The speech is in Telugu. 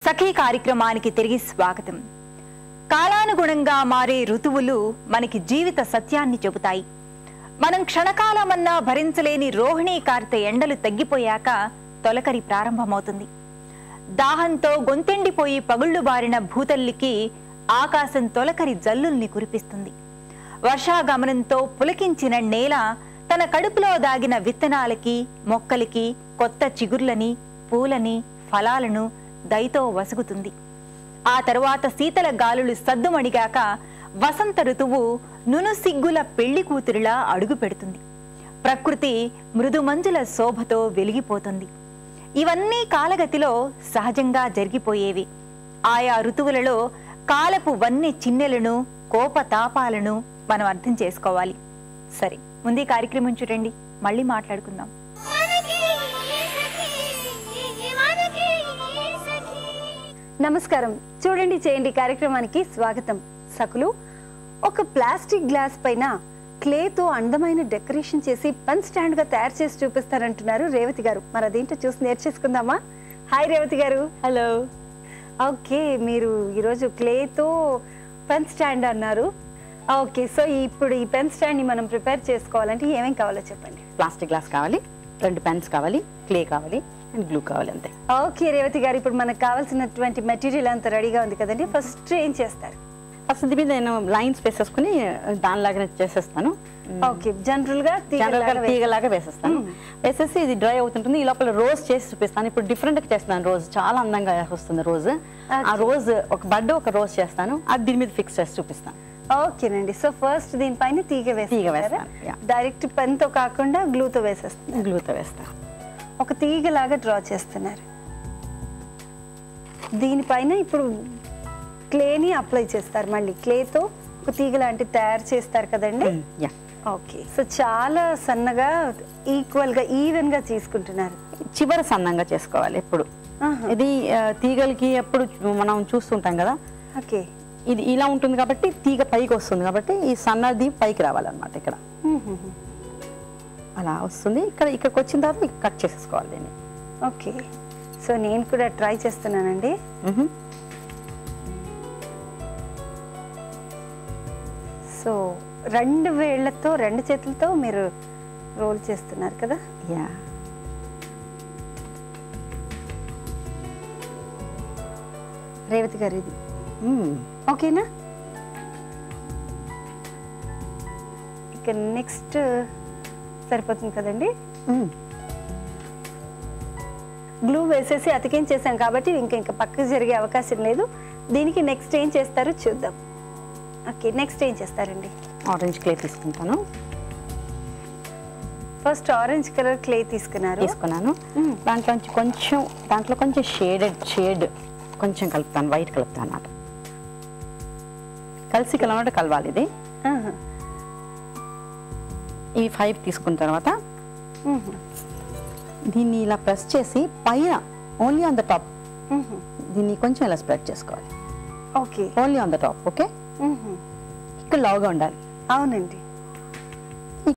సఖీ కార్యక్రమానికి తిరిగి స్వాగతం. కాలానుగుణంగా మారే ఋతువులు మనకి జీవిత సత్యాన్ని చెబుతాయి. మనం క్షణకాలమన్నా భరించలేని రోహిణీ కార్తె ఎండలు తగ్గిపోయాక తొలకరి ప్రారంభమవుతుంది. దాహంతో గొంతెండిపోయి పగుళ్లు బారిన భూతల్లికి ఆకాశం తొలకరి జల్లుల్ని కురిపిస్తుంది. వర్షాగమనంతో పులకించిన నేల తన కడుపులో దాగిన విత్తనాలకి, మొక్కలకి కొత్త చిగుర్లని, పూలని, ఫలాలను దయతో వసుగుతుంది. ఆ తరువాత శీతల గాలులు సద్దుమణిగాక వసంత ఋతువు నును సిగ్గుల పెళ్లి కూతురిలా అడుగు పెడుతుంది. ప్రకృతి మృదుమంజుల శోభతో వెలిగిపోతుంది. ఇవన్నీ కాలగతిలో సహజంగా జరిగిపోయేవి. ఆయా ఋతువులలో కాలపు వన్నె చిన్నెలను, కోపతాపాలను మనం అర్థం చేసుకోవాలి. సరే, ముందు కార్యక్రమం చూడండి, మళ్ళీ మాట్లాడుకుందాం. నమస్కారం. చూడండి చేయండి కార్యక్రమానికి స్వాగతం. సకులు, ఒక ప్లాస్టిక్ గ్లాస్ పైన క్లేతో అందమైన డెకరేషన్ చేసి పెన్ స్టాండ్ గా తయారు చేసి చూపిస్తారంటున్నారు రేవతి గారు. మరి అదేంటో చూసి నేర్చేసుకుందామా? హాయ్ రేవతి గారు. హలో. ఓకే, మీరు ఈరోజు క్లేతో పెన్ స్టాండ్ అన్నారు. ఓకే, సో ఇప్పుడు ఈ పెన్ స్టాండ్ ని మనం ప్రిపేర్ చేసుకోవాలంటే ఏమేం కావాలో చెప్పండి. ప్లాస్టిక్ గ్లాస్ కావాలి, 2 పెన్స్ కావాలి, క్లే కావాలి అండ్ గ్లూ కావాలి, అంతే. ఓకే రేవతి గారు, ఇప్పుడు మనకు కావాల్సినటువంటి మెటీరియల్ అంతా రెడీగా ఉంది కదండి. ఫస్ట్ ఏం చేస్తారు? ఫస్ట్ ఇది మీద నేను లైన్స్ వేసేసుకుని దానిలాగానే చేసేస్తాను. ఓకే, జనరల్ గా తీగలాగా వేసేస్తాను. వేసేసి ఇది డ్రై అవుతుంటుంది. ఈ లోపల రోజ్ చేసి చూపిస్తాను. ఇప్పుడు డిఫరెంట్ గా చేస్తున్నాను. రోజ్ చాలా అందంగా వస్తుంది. రోజ్, ఆ రోజ్ ఒక బడ్, ఒక రోజ్ చేస్తాను. అది దీని మీద ఫిక్స్ చేసి చూపిస్తాను. ఓకేనండి. సో ఫస్ట్ దీనిపైన తీగ వేస్తాను. డైరెక్ట్ పెన్ తో కాకుండా గ్లూతో వేసేస్తాను. గ్లూతో వేస్తాను. ఒక తీగలాగా డ్రా చేస్తున్నారు. దీనిపైన ఇప్పుడు క్లేని అప్లై చేస్తారు. మళ్ళీ క్లేతో ఒక తీగ లాంటి తయారు చేస్తారు కదండి. ఓకే, సో చాలా సన్నగా ఈక్వల్ గా ఈవెన్ గా తీసుకుంటున్నారు. చివరి సన్నంగా చేసుకోవాలి ఎప్పుడు. ఇది తీగలకి ఎప్పుడు మనం చూస్తుంటాం కదా. ఓకే, ఇది ఇలా ఉంటుంది కాబట్టి తీగ పైకి వస్తుంది కాబట్టి ఈ సన్నది పైకి రావాలన్నమాట. ఇక్కడ అలా వస్తుంది. ఇక్కడికి వచ్చిన తర్వాత కట్ చేసేసుకోవాలి దీన్ని. ఓకే, సో నేను కూడా ట్రై చేస్తున్నానండి. సో 2 వేళ్లతో 2 చేతులతో మీరు రోల్ చేస్తున్నారు కదా. యా, రేవతి గారు ఇది ఓకేనా? ఇక నెక్స్ట్ సరిపోతుంది కదండి. గ్లూ వేసేసి అతికించేసాం కాబట్టి ఇంకా పక్కకు జరిగే అవకాశం లేదు. దీనికి నెక్స్ట్ ఏం చేస్తారో చూద్దాం. ఓకే, నెక్స్ట్ ఏం చేస్తారండి? ఆరెంజ్ క్లే తీసుకుంటాను. ఫస్ట్ ఆరెంజ్ కలర్ క్లే తీసుకున్నాను. దాంట్లో కొంచెం షేడ్ కొంచెం కలుపుతాను. వైట్ కలుపుతాను అన్నమాట. కలిసి కలవాలి ఇది. ఈ 5 తీసుకున్న తర్వాత దీన్ని ఇలా ప్రెస్ చేసి పైన ఓన్లీ ఆన్ ద టాప్ దీన్ని కొంచెం ఇలా స్ప్రెడ్ చేసుకోవాలి. Okay, only on the top. Okay, ఇక్కడ లావుగా ఉండాలి. అవునండి.